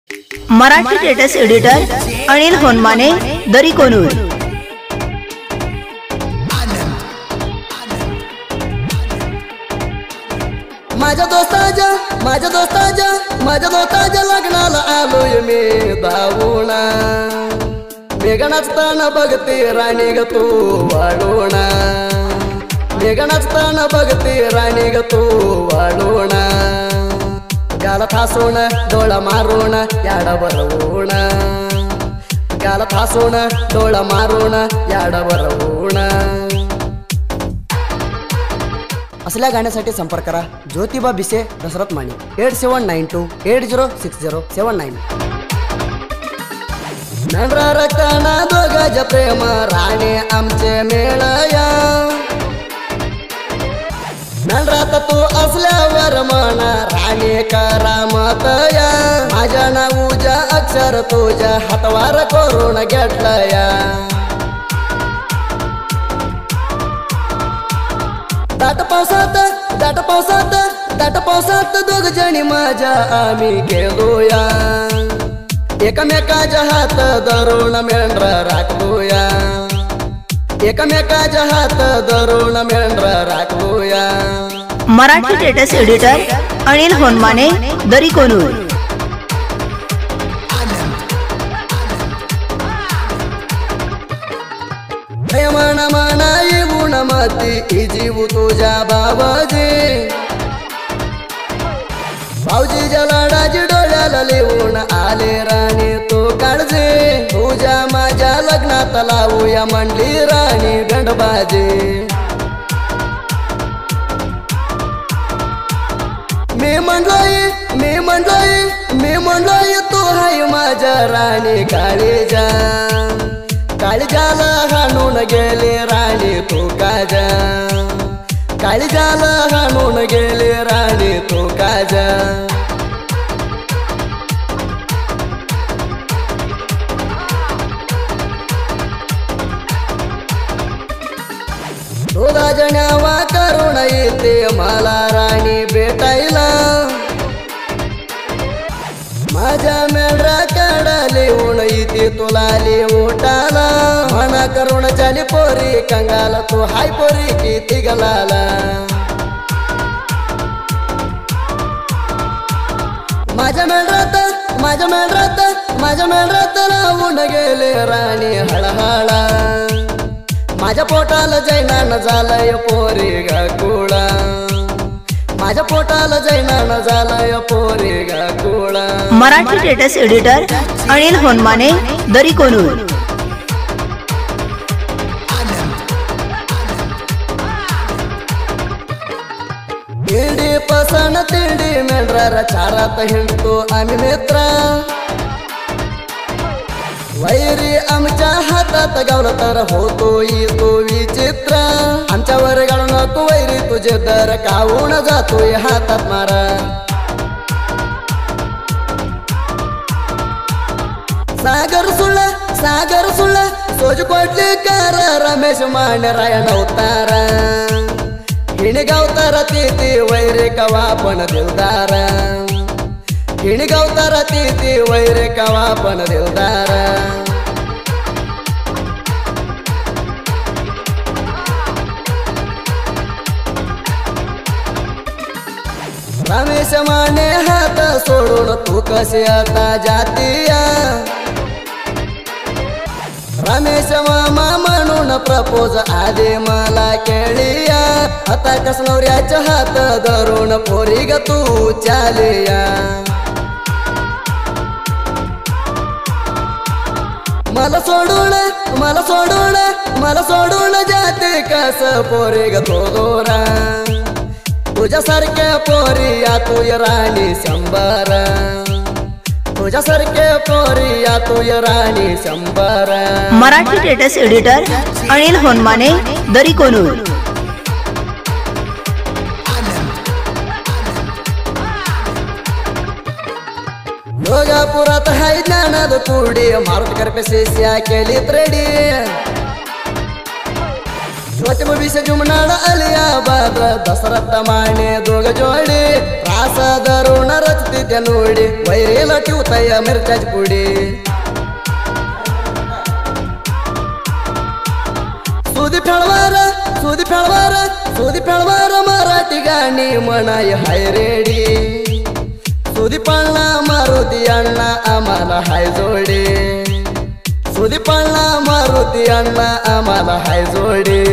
Marathi status editor Anil Honmane दरी कोनूर। माझ्या दोस्ताच्या लग्नाला आलोय मी धावूना, मेघनाच ताण बघते राणी ग तू वाढवणा, मेघनाच ताण बघते राणी ग तू वाढवणा, गाला थासून डोळा मारून याड बरवून, गाला थासून डोळा मारून याड बरवून। असल्या गाण्यासाठी संपर्क करा ज्योतिबा बिसे दशरथ माने 8792806079। नंद्रा रक्ताना दोघांच्या प्रेम राणे आमचे मेळया, नंद्रात तू असल्यावर म्हणा राणे करामतया, माझ्या नाऊच्या अक्षर तुझ्या हातवार करून घेतलया। दाट पावसात दोघ जणी माझ्या आम्ही गेलोया, एकमेकाच्या हात धरून मेंढरा राखलोया, एकमेकाच्या हात धरून मेंढरा राखलोया। मराठी स्टेटस एडिटर अनिल होनमाने दरी कोनूर। मना मना येऊन मती जीव तुझ्या बाबाजी, भाऊजीच्या लाडाची डोळ्याला लिहून आले राणी तू काळजी, तुझ्या माझ्या लग्नात लावूया म्हणली राणी गंडबाजी। मी म्हणलोय तू हाय माझ्या राणी काळीजा, काळजाला हाणून गेले राणी तू काजा, काळजाला हाणून गेले राणी तू काजा। तुला जण्यावा करून येते मला राणी भेटायला, माझ्या मेंढरा काढा लिहून येते तुला लिहूटाला, मना करून चाली पोरी कंगाला तू हाय पोरी किती गलाला। माझ्या मेंढरात लावून गेले राणी हळहळा, माझ्या पोटाला जैनान झालंय पोरी गाकुळा, माझ्या पोटाला जैनान झालंय पोरी गाकुळा। मराठी स्टेटस एडिटर अनिल होनमाने दरी कोनूर। तिंडी पसन तिंडी मेंढरा चारात हिंडतो आम्ही मित्र, वैरी आमच्या हातात गावलं तर होतो तो विचित्र, आमच्यावर गाडून तू वैरी तुझे दर कावून जातोय हातात मारा। सागर सुळ सोज कोटली कर रमेश माने रायण अवतारा, हिने गावतारा ती वैरे कवा पण दिलदारा, हिने गावतारा ती वैरे कवा पण दिलदारा। रमेश माने हात सोडून तू कसे आता जातीया, रमेश मामा म्हणून प्रपोज आधी मला केलिया, आता कसनवऱ्याच्या हात धरून पोरी ग तू चालिया। मला सोडून जाते कस पोरी ग तो दोरा, तुझ्यासारख्या पोरी या तू राणी शंभर, तुझ्यासारख्या पोरी या तू राणी शंभर। मराठी स्टेटस एडिटर अनिल होनमाने दरी कोनूर। योगापुरात हाय ज्ञानाद तुडी, मारुतकर पे शिष्या केली त्रेडी, स्वतः विष जुमनाड अलियाबाद दसरथ माने दोघ जोडी रास दरुण रचती नोडी वैरेला ठेवताय मिरच्याची पुडी सुदी फेळवार मराठी गाणी म्हणाय हाय रेडी सुदी पाळणा मारुती अण्णा आम्हाला हाय जोडे सुदी पाळणा मारुती अण्णा आम्हाला हाय जोडे